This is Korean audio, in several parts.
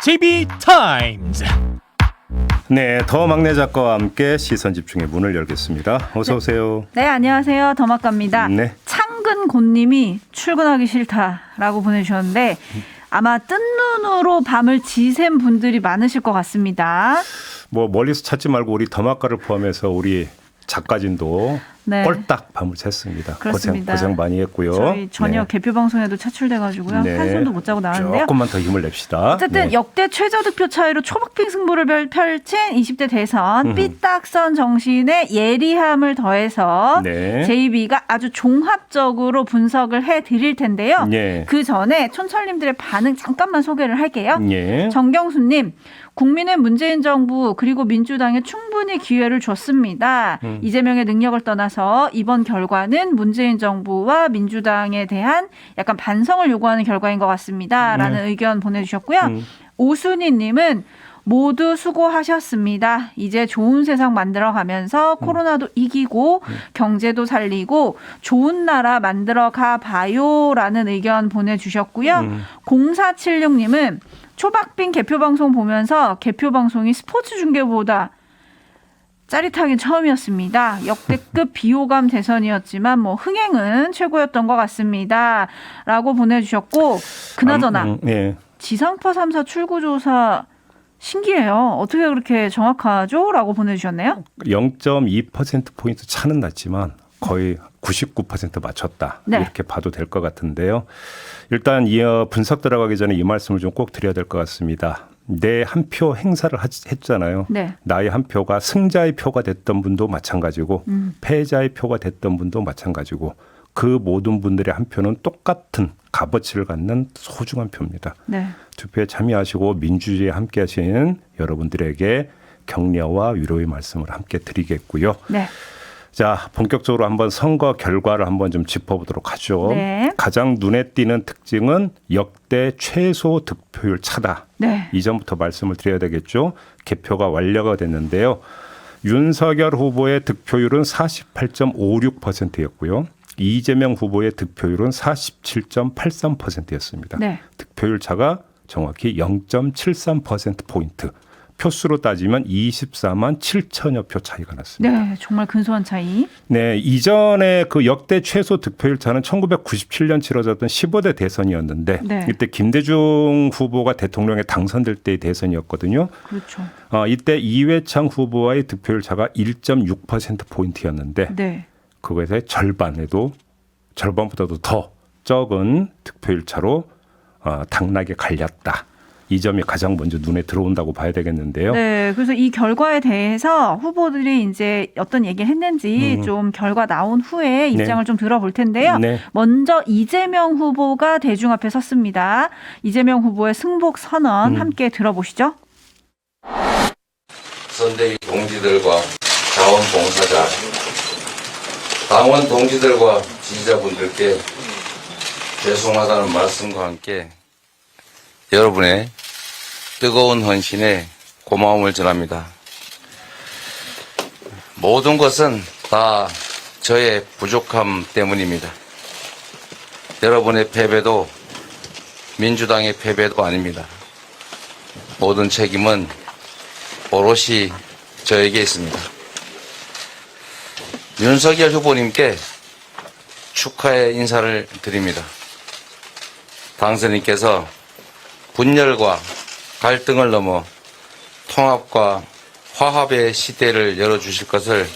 TV 타임즈. 네, 더 막내 작가와 함께 시선 집중의 문을 열겠습니다. 어서 오세요. 네, 안녕하세요. 더막갑니다. 네. 창근곤님이 출근하기 싫다라고 보내주셨는데 아마 뜬 눈으로 밤을 지샌 분들이 많으실 것 같습니다. 뭐 멀리서 찾지 말고 우리 더막가를 포함해서 우리 작가진도 네. 꼴딱 밤을 샜습니다. 그렇습니다. 고생 많이 했고요. 저희 저녁 네. 개표 방송에도 차출돼가지고요. 네. 한숨도 못 자고 나왔는데요. 조금만 더 힘을 냅시다. 어쨌든 네. 역대 최저득표 차이로 초박빙 승부를 펼친 20대 대선 삐딱선 정신의 예리함을 더해서 네. JB가 아주 종합적으로 분석을 해드릴 텐데요. 예. 그 전에 촌철님들의 반응 잠깐만 소개를 할게요. 예. 정경수님, 국민은 문재인 정부 그리고 민주당에 충분히 기회를 줬습니다. 이재명의 능력을 떠나서 이번 결과는 문재인 정부와 민주당에 대한 약간 반성을 요구하는 결과인 것 같습니다. 라는 의견 보내주셨고요. 오순희님은 모두 수고하셨습니다. 이제 좋은 세상 만들어가면서 코로나도 이기고 경제도 살리고 좋은 나라 만들어가 봐요라는 의견 보내주셨고요. 0476님은 초박빙 개표방송 보면서 개표방송이 스포츠 중계보다 짜릿하긴 처음이었습니다. 역대급 비호감 대선이었지만 뭐 흥행은 최고였던 것 같습니다. 라고 보내주셨고 그나저나 예. 지상파 3사 출구조사 신기해요. 어떻게 그렇게 정확하죠? 라고 보내주셨네요. 0.2%포인트 차는 났지만 거의 99% 맞췄다. 네. 이렇게 봐도 될 것 같은데요. 일단 이 분석 들어가기 전에 이 말씀을 좀 꼭 드려야 될 것 같습니다. 내 한 표 행사를 했잖아요. 네. 나의 한 표가 승자의 표가 됐던 분도 마찬가지고 패자의 표가 됐던 분도 마찬가지고 그 모든 분들의 한 표는 똑같은 값어치를 갖는 소중한 표입니다. 네. 투표에 참여하시고 민주주의에 함께 하시는 여러분들에게 격려와 위로의 말씀을 함께 드리겠고요. 네. 자, 본격적으로 한번 선거 결과를 한번 좀 짚어보도록 하죠. 네. 가장 눈에 띄는 특징은 역대 최소 득표율 차다. 네. 이전부터 말씀을 드려야 되겠죠. 개표가 완료가 됐는데요. 윤석열 후보의 득표율은 48.56%였고요. 이재명 후보의 득표율은 47.83%였습니다. 네. 득표율 차가 정확히 0.73%포인트. 표수로 따지면 24만 7천여 표 차이가 났습니다. 네, 정말 근소한 차이. 네, 이전에 그 역대 최소 득표율 차는 1997년 치러졌던 15대 대선이었는데 네. 이때 김대중 후보가 대통령에 당선될 때의 대선이었거든요. 그렇죠. 이때 이회창 후보와의 득표율 차가 1.6%포인트였는데 네. 그것의 절반보다도 더 적은 득표율 차로 당락에 갈렸다. 이 점이 가장 먼저 눈에 들어온다고 봐야 되겠는데요. 네, 그래서 이 결과에 대해서 후보들이 이제 어떤 얘기를 했는지 좀 결과 나온 후에 입장을 좀 들어볼 텐데요. 네. 먼저 이재명 후보가 대중 앞에 섰습니다. 이재명 후보의 승복 선언 함께 들어보시죠. 선대위 동지들과 자원봉사자, 당원 동지들과 지지자분들께 죄송하다는 말씀과 함께 여러분의 뜨거운 헌신에 고마움을 전합니다. 모든 것은 다 저의 부족함 때문입니다. 여러분의 패배도 민주당의 패배도 아닙니다. 모든 책임은 오롯이 저에게 있습니다. 윤석열 후보님께 축하의 인사를 드립니다. 당선인께서 분열과 갈등을 넘어 통합과 화합의 시대를 열어주실 것을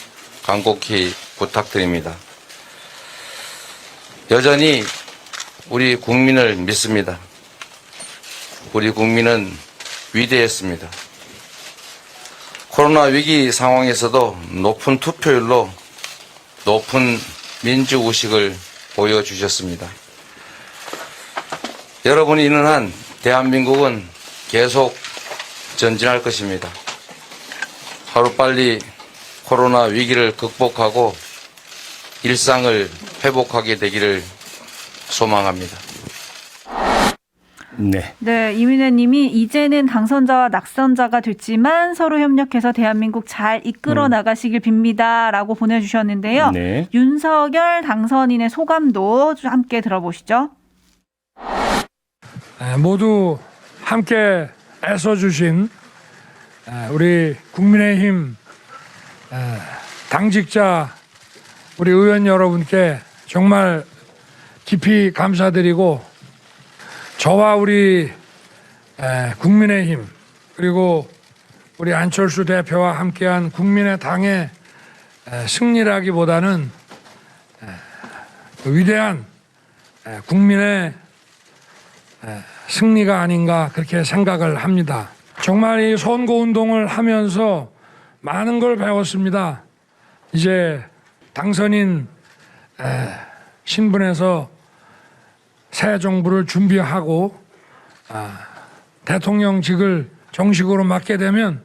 간곡히 부탁드립니다. 여전히 우리 국민을 믿습니다. 우리 국민은 위대했습니다. 코로나 위기 상황에서도 높은 투표율로 높은 민주의식을 보여주셨습니다. 여러분이 있는 한 대한민국은 계속 전진할 것입니다. 하루빨리 코로나 위기를 극복하고 일상을 회복하게 되기를 소망합니다. 네. 네, 이민혜 님이 이제는 당선자와 낙선자가 됐지만 서로 협력해서 대한민국 잘 이끌어 나가시길 빕니다. 라고 보내주셨는데요. 네. 윤석열 당선인의 소감도 좀 함께 들어보시죠. 모두 함께 애써주신 우리 국민의힘 당직자 우리 의원 여러분께 정말 깊이 감사드리고 저와 우리 국민의힘 그리고 우리 안철수 대표와 함께한 국민의당의 승리라기보다는 위대한 국민의 승리가 아닌가 그렇게 생각을 합니다. 정말 이 선거운동을 하면서 많은 걸 배웠습니다. 이제 당선인 신분에서 새 정부를 준비하고 대통령직을 정식으로 맡게 되면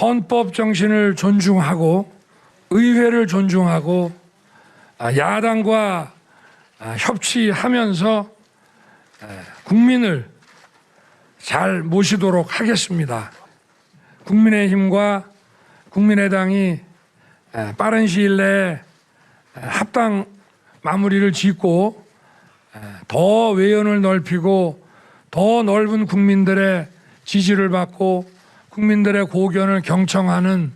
헌법 정신을 존중하고 의회를 존중하고 야당과 협치하면서 국민을 잘 모시도록 하겠습니다. 국민의힘과 국민의당이 빠른 시일 내에 합당 마무리를 짓고 더 외연을 넓히고 더 넓은 국민들의 지지를 받고 국민들의 고견을 경청하는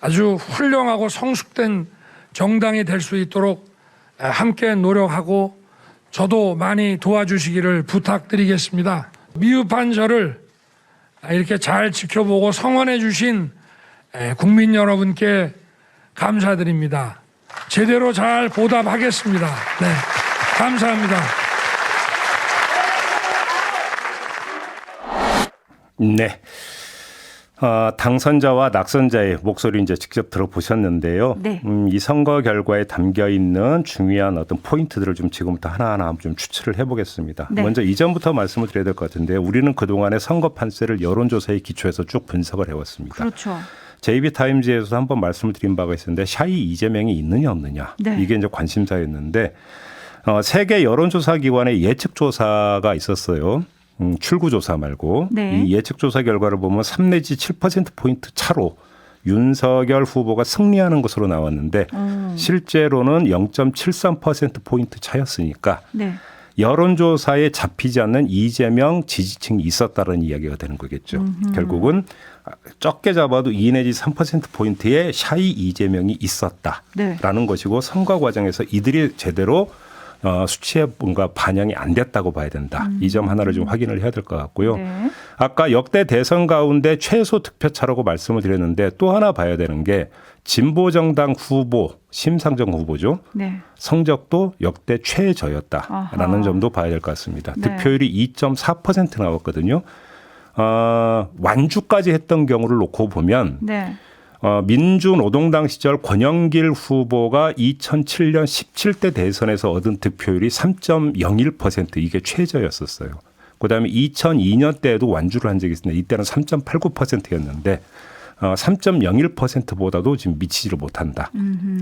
아주 훌륭하고 성숙된 정당이 될 수 있도록 함께 노력하고 저도 많이 도와주시기를 부탁드리겠습니다. 미흡한 저를 이렇게 잘 지켜보고 성원해 주신 국민 여러분께 감사드립니다. 제대로 잘 보답하겠습니다. 네, 감사합니다. 네. 당선자와 낙선자의 목소리 이제 직접 들어보셨는데요. 네. 이 선거 결과에 담겨 있는 중요한 어떤 포인트들을 좀 지금부터 하나하나 좀 추출을 해보겠습니다. 네. 먼저 이전부터 말씀을 드려야 될 것 같은데 우리는 그동안의 선거 판세를 여론조사에 기초해서 쭉 분석을 해왔습니다. 그렇죠. JB타임즈에서 한번 말씀을 드린 바가 있었는데 샤이 이재명이 있느냐 없느냐 네. 이게 이제 관심사였는데 세계 여론조사 기관의 예측조사가 있었어요. 출구조사 말고 네. 이 예측조사 결과를 보면 3 내지 7%포인트 차로 윤석열 후보가 승리하는 것으로 나왔는데 실제로는 0.73%포인트 차였으니까 네. 여론조사에 잡히지 않는 이재명 지지층이 있었다는 이야기가 되는 거겠죠. 결국은 적게 잡아도 2 내지 3%포인트의 샤이 이재명이 있었다라는 네. 것이고 선거 과정에서 이들이 제대로 수치에 뭔가 반영이 안 됐다고 봐야 된다. 이 점 하나를 좀 확인을 해야 될 것 같고요. 네. 아까 역대 대선 가운데 최소 득표차라고 말씀을 드렸는데 또 하나 봐야 되는 게 진보정당 후보, 심상정 후보죠. 네. 성적도 역대 최저였다라는 아하. 점도 봐야 될 것 같습니다. 네. 득표율이 2.4% 나왔거든요. 완주까지 했던 경우를 놓고 보면 네. 민주노동당 시절 권영길 후보가 2007년 17대 대선에서 얻은 득표율이 3.01% 이게 최저였었어요. 그다음에 2002년 때에도 완주를 한 적이 있습니다. 이때는 3.89%였는데 3.01%보다도 지금 미치지를 못한다.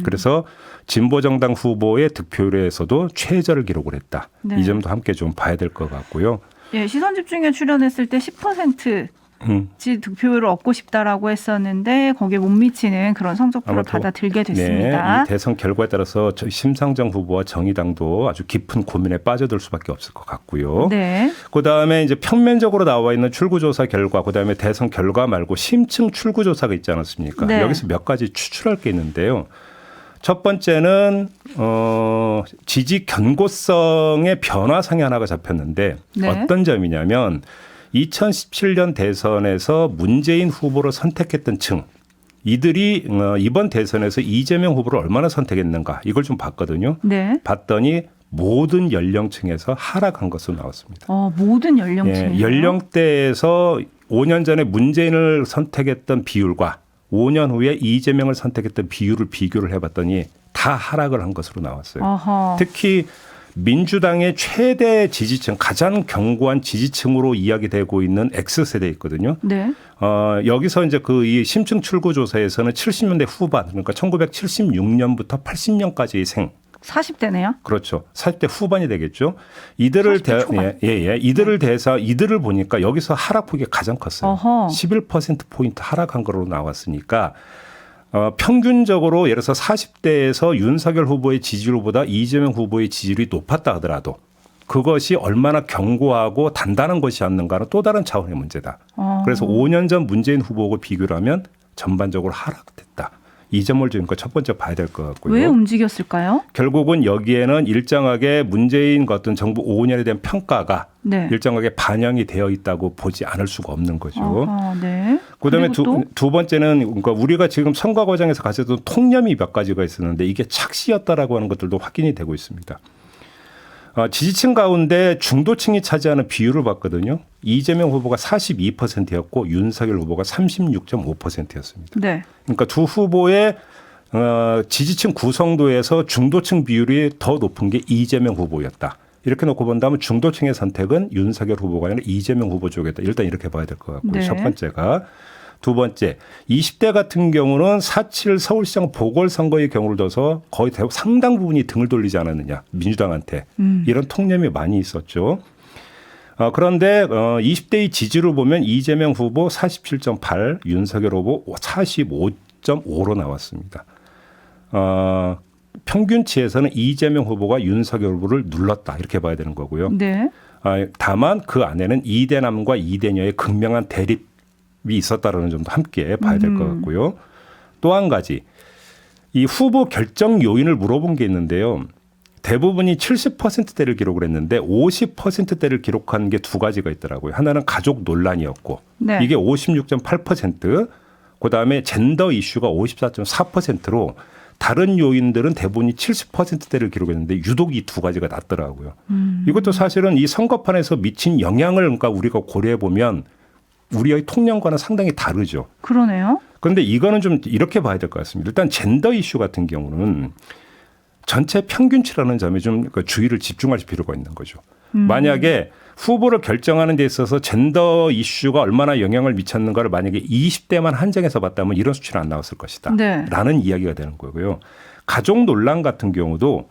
그래서 진보정당 후보의 득표율에서도 최저를 기록을 했다. 네. 이 점도 함께 좀 봐야 될 것 같고요. 예, 시선집중에 출연했을 때 10%지 득표율을 얻고 싶다라고 했었는데 거기에 못 미치는 그런 성적표를 아마도 받아들게 됐습니다. 네, 이 대선 결과에 따라서 심상정 후보와 정의당도 아주 깊은 고민에 빠져들 수밖에 없을 것 같고요. 네. 그다음에 이제 평면적으로 나와 있는 출구조사 결과, 그다음에 대선 결과 말고 심층 출구조사가 있지 않았습니까? 네. 여기서 몇 가지 추출할 게 있는데요. 첫 번째는 지지 견고성의 변화상이 하나가 잡혔는데 네. 어떤 점이냐면 2017년 대선에서 문재인 후보를 선택했던 층 이들이 이번 대선에서 이재명 후보를 얼마나 선택했는가 이걸 좀 봤거든요. 네. 봤더니 모든 연령층에서 하락한 것으로 나왔습니다. 모든 연령층. 예, 연령대에서 5년 전에 문재인을 선택했던 비율과 5년 후에 이재명을 선택했던 비율을 비교를 해봤더니 다 하락을 한 것으로 나왔어요. 어허. 특히 민주당의 최대 지지층, 가장 견고한 지지층으로 이야기되고 있는 X세대 있거든요. 네. 여기서 이제 이 심층 출구 조사에서는 70년대 후반, 그러니까 1976년부터 80년까지의 40대네요. 그렇죠. 40대 후반이 되겠죠. 이들을 40대 초반. 이들을 보니까 여기서 하락폭이 가장 컸어요. 어허. 11%포인트 하락한 거로 나왔으니까 평균적으로 예를 들어서 40대에서 윤석열 후보의 지지율보다 이재명 후보의 지지율이 높았다 하더라도 그것이 얼마나 견고하고 단단한 것이었는가는 또 다른 차원의 문제다. 그래서 5년 전 문재인 후보하고 비교를 하면 전반적으로 하락됐다. 이 점을 좀 첫 번째 봐야 될 것 같고요. 왜 움직였을까요? 결국은 여기에는 일정하게 문재인 어떤 정부 5년에 대한 평가가 네. 일정하게 반영이 되어 있다고 보지 않을 수가 없는 거죠. 네. 그다음에 그리고 두 번째는 그러니까 우리가 지금 선거 과정에서 가졌던 통념이 몇 가지가 있었는데 이게 착시였다라고 하는 것들도 확인이 되고 있습니다. 지지층 가운데 중도층이 차지하는 비율을 봤거든요. 이재명 후보가 42%였고 윤석열 후보가 36.5%였습니다. 네. 그러니까 두 후보의 지지층 구성도에서 중도층 비율이 더 높은 게 이재명 후보였다. 이렇게 놓고 본다면 중도층의 선택은 윤석열 후보가 아니라 이재명 후보 쪽이었다. 일단 이렇게 봐야 될 것 같고요. 네. 첫 번째가. 두 번째, 20대 같은 경우는 4.7 서울시장 보궐선거의 경우를 둬서 거의 대부분 상당 부분이 등을 돌리지 않았느냐. 민주당한테. 이런 통념이 많이 있었죠. 그런데 20대의 지지를 보면 이재명 후보 47.8, 윤석열 후보 45.5로 나왔습니다. 평균치에서는 이재명 후보가 윤석열 후보를 눌렀다. 이렇게 봐야 되는 거고요. 네. 다만 그 안에는 이대남과 이대녀의 극명한 대립이 있었다는 점도 함께 봐야 될 것 같고요. 또 한 가지, 이 후보 결정 요인을 물어본 게 있는데요. 대부분이 70%대를 기록을 했는데 50%대를 기록한 게 두 가지가 있더라고요. 하나는 가족 논란이었고 네. 이게 56.8%, 그다음에 젠더 이슈가 54.4%로 다른 요인들은 대부분이 70%대를 기록했는데 유독 이 두 가지가 낮더라고요. 이것도 사실은 이 선거판에서 미친 영향을 그러니까 우리가 고려해 보면 우리의 통념과는 상당히 다르죠. 그러네요. 그런데 이거는 좀 이렇게 봐야 될 것 같습니다. 일단 젠더 이슈 같은 경우는 전체 평균치라는 점에 좀 주의를 집중할 필요가 있는 거죠. 만약에 후보를 결정하는 데 있어서 젠더 이슈가 얼마나 영향을 미쳤는가를 만약에 20대만 한정해서 봤다면 이런 수치는 안 나왔을 것이다. 네. 라는 이야기가 되는 거고요. 가족 논란 같은 경우도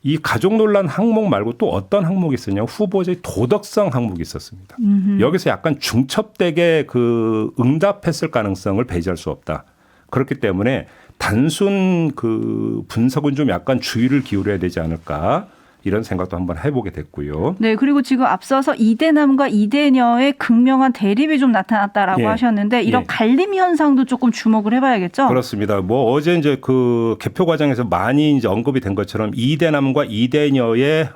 이 가족 논란 항목 말고 또 어떤 항목이 있었냐면 후보자의 도덕성 항목이 있었습니다. 여기서 약간 중첩되게 그 응답했을 가능성을 배제할 수 없다. 그렇기 때문에 단순 그 분석은 좀 약간 주의를 기울여야 되지 않을까 이런 생각도 한번 해보게 됐고요. 네, 그리고 지금 앞서서 이대남과 이대녀의 극명한 대립이 좀 나타났다라고 예. 하셨는데 이런 예. 갈림 현상도 조금 주목을 해봐야겠죠. 그렇습니다. 뭐 어제 이제 그 개표 과정에서 많이 이제 언급이 된 것처럼 이대남과 이대녀의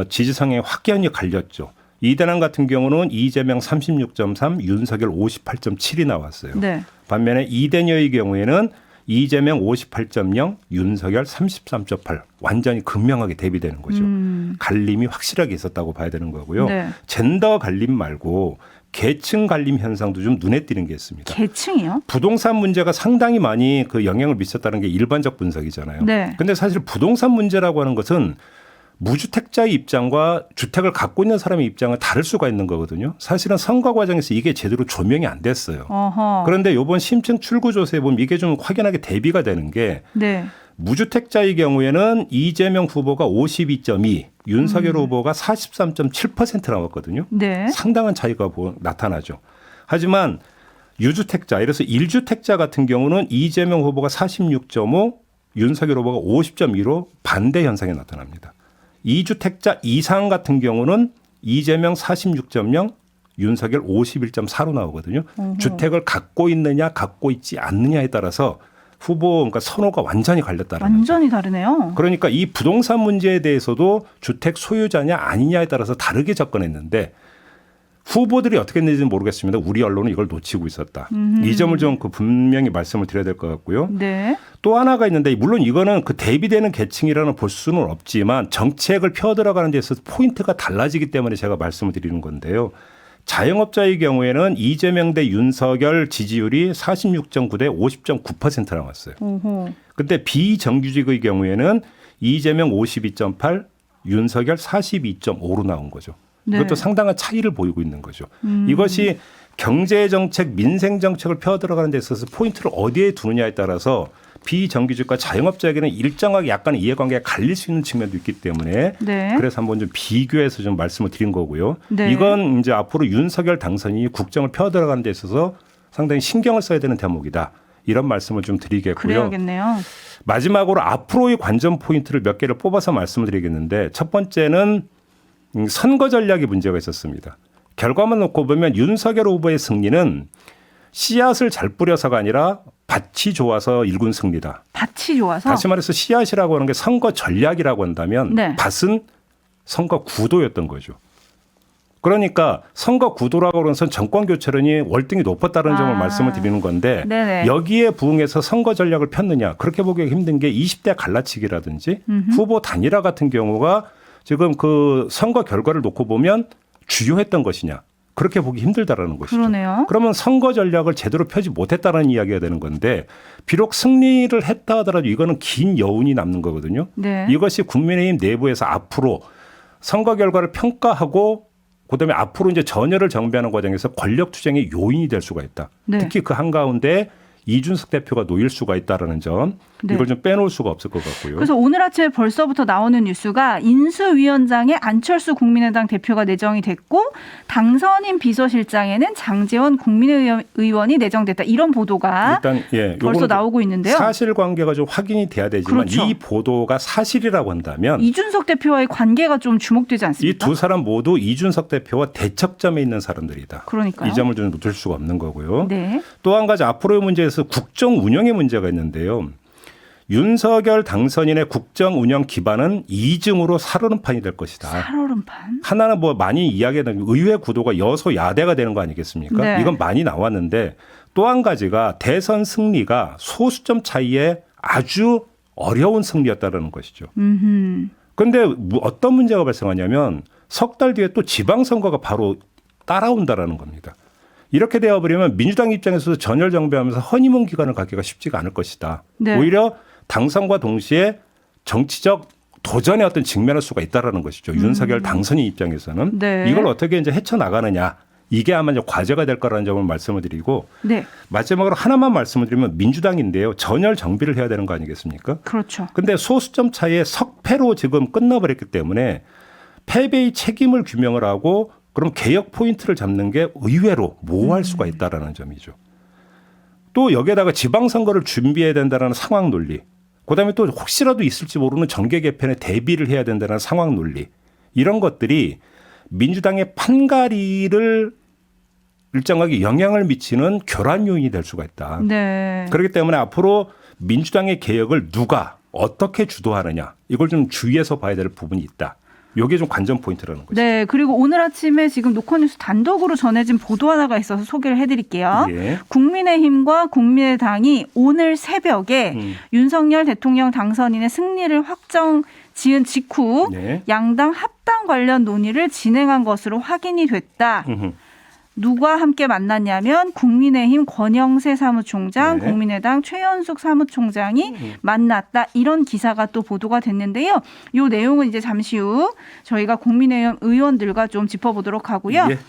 지지 성향이 확연히 갈렸죠. 이대남 같은 경우는 이재명 36.3, 윤석열 58.7이 나왔어요. 네. 반면에 이대녀의 경우에는 이재명 58.0, 윤석열 33.8 완전히 극명하게 대비되는 거죠. 갈림이 확실하게 있었다고 봐야 되는 거고요. 네. 젠더 갈림 말고 계층 갈림 현상도 좀 눈에 띄는 게 있습니다. 계층이요? 부동산 문제가 상당히 많이 그 영향을 미쳤다는 게 일반적 분석이잖아요. 네. 근데 사실 부동산 문제라고 하는 것은 무주택자의 입장과 주택을 갖고 있는 사람의 입장은 다를 수가 있는 거거든요. 사실은 선거 과정에서 이게 제대로 조명이 안 됐어요. 어허. 그런데 이번 심층 출구조사에 보면 이게 좀 확연하게 대비가 되는 게 네. 무주택자의 경우에는 이재명 후보가 52.2, 윤석열 후보가 43.7% 나왔거든요. 네. 상당한 차이가 나타나죠. 하지만 유주택자, 이래서 1주택자 같은 경우는 이재명 후보가 46.5, 윤석열 후보가 50.2로 반대 현상이 나타납니다. 2주택자 이상 같은 경우는 이재명 46.0, 윤석열 51.4로 나오거든요. 주택을 갖고 있느냐 갖고 있지 않느냐에 따라서 후보 그러니까 선호가 완전히 갈렸다는 거죠. 완전히 다르네요. 그러니까 이 부동산 문제에 대해서도 주택 소유자냐 아니냐에 따라서 다르게 접근했는데 후보들이 어떻게 했는지는 모르겠습니다. 우리 언론은 이걸 놓치고 있었다. 이 점을 좀 그 분명히 말씀을 드려야 될 것 같고요. 네. 또 하나가 있는데 물론 이거는 그 대비되는 계층이라는 볼 수는 없지만 정책을 펴 들어가는 데 있어서 포인트가 달라지기 때문에 제가 말씀을 드리는 건데요. 자영업자의 경우에는 이재명 대 윤석열 지지율이 46.9 대 50.9% 나왔어요. 근데 비정규직의 경우에는 이재명 52.8, 윤석열 42.5로 나온 거죠. 네. 이것도 상당한 차이를 보이고 있는 거죠. 이것이 경제정책, 민생정책을 펴 들어가는 데 있어서 포인트를 어디에 두느냐에 따라서 비정규직과 자영업자에게는 일정하게 약간 이해관계가 갈릴 수 있는 측면도 있기 때문에 네. 그래서 한번 좀 비교해서 좀 말씀을 드린 거고요. 네. 이건 이제 앞으로 윤석열 당선인이 국정을 펴 들어가는 데 있어서 상당히 신경을 써야 되는 대목이다. 이런 말씀을 좀 드리겠고요. 그래야겠네요. 마지막으로 앞으로의 관전 포인트를 몇 개를 뽑아서 말씀을 드리겠는데 첫 번째는 선거 전략이 문제가 있었습니다. 결과만 놓고 보면 윤석열 후보의 승리는 씨앗을 잘 뿌려서가 아니라 밭이 좋아서 일군 승리다. 밭이 좋아서. 다시 말해서 씨앗이라고 하는 게 선거 전략이라고 한다면 네. 밭은 선거 구도였던 거죠. 그러니까 선거 구도라고 하는 것은 정권 교체론이 월등히 높았다는 점을 말씀을 드리는 건데 네네. 여기에 부응해서 선거 전략을 폈느냐 그렇게 보기가 힘든 게 20대 갈라치기라든지 후보 단일화 같은 경우가 지금 그 선거 결과를 놓고 보면 주요했던 것이냐 그렇게 보기 힘들다라는 것이죠. 그러네요. 그러면 선거 전략을 제대로 펴지 못했다는 이야기가 되는 건데 비록 승리를 했다 하더라도 이거는 긴 여운이 남는 거거든요. 네. 이것이 국민의힘 내부에서 앞으로 선거 결과를 평가하고 그다음에 앞으로 이제 전열을 정비하는 과정에서 권력 투쟁의 요인이 될 수가 있다. 네. 특히 그 한가운데 이준석 대표가 놓일 수가 있다라는 점 네. 이걸 좀 빼놓을 수가 없을 것 같고요. 그래서 오늘 아침에 벌써부터 나오는 뉴스가 인수위원장에 안철수 국민의당 대표가 내정이 됐고 당선인 비서실장에는 장제원 국민의원이 내정됐다. 이런 보도가 일단 벌써 요거는 나오고 있는데요. 사실관계가 좀 확인이 돼야 되지만 그렇죠. 이 보도가 사실이라고 한다면 이준석 대표와의 관계가 좀 주목되지 이 않습니까? 두 사람 모두 이준석 대표와 대척점에 있는 사람들이다. 그러니까요. 이 점을 좀 놓칠 수가 없는 거고요. 네. 또 한 가지 앞으로의 문제에서 국정 운영의 문제가 있는데요. 윤석열 당선인의 국정 운영 기반은 이중으로 살얼음판이 될 것이다. 살얼음판. 하나는 뭐 많이 이야기하는 의회 구도가 여소야대가 되는 거 아니겠습니까? 네. 이건 많이 나왔는데 또 한 가지가 대선 승리가 소수점 차이에 아주 어려운 승리였다는 것이죠. 그런데 어떤 문제가 발생하냐면 석 달 뒤에 또 지방선거가 바로 따라온다라는 겁니다. 이렇게 되어버리면 민주당 입장에서도 전열 정비하면서 허니문 기간을 갖기가 쉽지가 않을 것이다. 네. 오히려 당선과 동시에 정치적 도전의 어떤 직면할 수가 있다라는 것이죠. 윤석열 당선인 입장에서는 네. 이걸 어떻게 이제 헤쳐나가느냐. 이게 아마 이제 과제가 될 거라는 점을 말씀을 드리고 네. 마지막으로 하나만 말씀을 드리면 민주당인데요. 전열 정비를 해야 되는 거 아니겠습니까? 그렇죠. 근데 소수점 차이에 석패로 지금 끝나버렸기 때문에 패배의 책임을 규명을 하고 그럼 개혁 포인트를 잡는 게 의외로 모호할 수가 있다라는 점이죠. 또 여기에다가 지방선거를 준비해야 된다는 상황 논리. 그다음에 또 혹시라도 있을지 모르는 정계 개편에 대비를 해야 된다는 상황 논리. 이런 것들이 민주당의 판가리를 일정하게 영향을 미치는 교란 요인이 될 수가 있다. 네. 그렇기 때문에 앞으로 민주당의 개혁을 누가 어떻게 주도하느냐 이걸 좀 주의해서 봐야 될 부분이 있다. 이게 좀 관전 포인트라는 거죠. 네. 그리고 오늘 아침에 지금 노컷뉴스 단독으로 전해진 보도 하나가 있어서 소개를 해드릴게요. 예. 국민의힘과 국민의당이 오늘 새벽에 윤석열 대통령 당선인의 승리를 확정 지은 직후 네. 양당 합당 관련 논의를 진행한 것으로 확인이 됐다. 누가 함께 만났냐면 국민의힘 권영세 사무총장, 네. 국민의당 최연숙 사무총장이 만났다. 이런 기사가 또 보도가 됐는데요. 이 내용은 이제 잠시 후 저희가 국민의힘 의원들과 좀 짚어보도록 하고요. 예.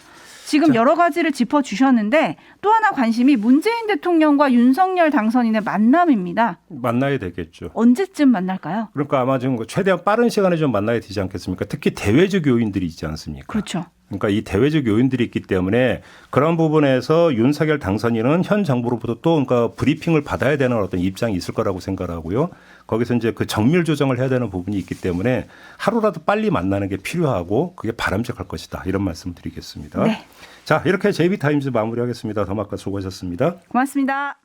지금 여러 가지를 짚어주셨는데 또 하나 관심이 문재인 대통령과 윤석열 당선인의 만남입니다. 만나야 되겠죠. 언제쯤 만날까요? 그러니까 아마 좀 최대한 빠른 시간에 좀 만나야 되지 않겠습니까? 특히 대외적 요인들이 있지 않습니까? 그렇죠. 그러니까 이 대외적 요인들이 있기 때문에 그런 부분에서 윤석열 당선인은 현 정부로부터 또 그러니까 브리핑을 받아야 되는 어떤 입장이 있을 거라고 생각하고요. 거기서 이제 그 정밀 조정을 해야 되는 부분이 있기 때문에 하루라도 빨리 만나는 게 필요하고 그게 바람직할 것이다. 이런 말씀 드리겠습니다. 네. 자, 이렇게 JB타임즈 마무리하겠습니다. 더마카 수고하셨습니다. 고맙습니다.